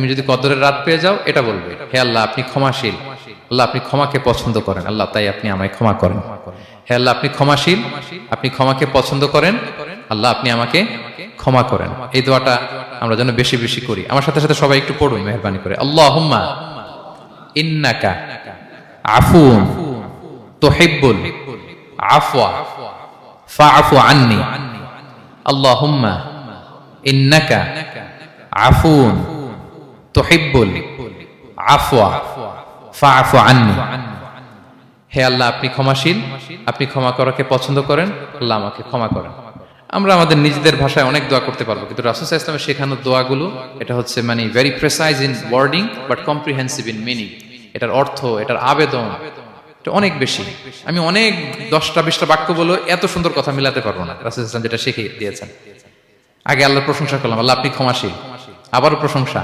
তুমি যদি কদরের রাত পেয়ে যাও এটা বলবে, হে আল্লাহ আপনি ক্ষমাশীল, আল্লাহ আপনি ক্ষমাকে পছন্দ করেন, আল্লাহ তাই আপনি আমায় ক্ষমা করেন। হে আল্লাহ আপনি ক্ষমাশীল, আপনি ক্ষমাকে পছন্দ করেন, আল্লাহ আপনি আমাকে ক্ষমা করেন। এই দোয়াটা আমরা যেন বেশি বেশি করি। আমার সাথে সাথে সবাই একটু পড়ুন মেহেরবানি করে। আল্লাহুম্মা ইন্নাকা আফুন তুহিব্বুল আফওয়া ফাআফু আন্নি। আল্লাহুম্মা ইন্নাকা আফুন তুহিব্বুল আফওয়া ফাআফু আন্নি। হে আল্লাহ আপনি ক্ষমাশীল, আপনি ক্ষমা করাকে পছন্দ করেন, আল্লাহ আমাকে ক্ষমা করেন। আমরা আমাদের নিজেদের ভাষায় অনেক দোয়া করতে পারবো, কিন্তু রাসূল সাল্লাল্লাহু আলাইহি ওয়াসাল্লামের শেখানো দোয়াগুলো এটা হচ্ছে মানে very precise in wording but comprehensive in meaning. এটার অর্থ, এটার আবেদন এটা অনেক বেশি। আমি অনেক 10টা 20টা বাক্য বলে এত সুন্দর কথা মিলাতে পারবো না। রাসূল সাল্লাল্লাহু আলাইহি ওয়াসাল্লাম যেটা শিখিয়ে দিয়েছেন। আগে আল্লাহর প্রশংসা করলাম, আল্লাহ আপনি ক্ষমাশীল, আবারও প্রশংসা,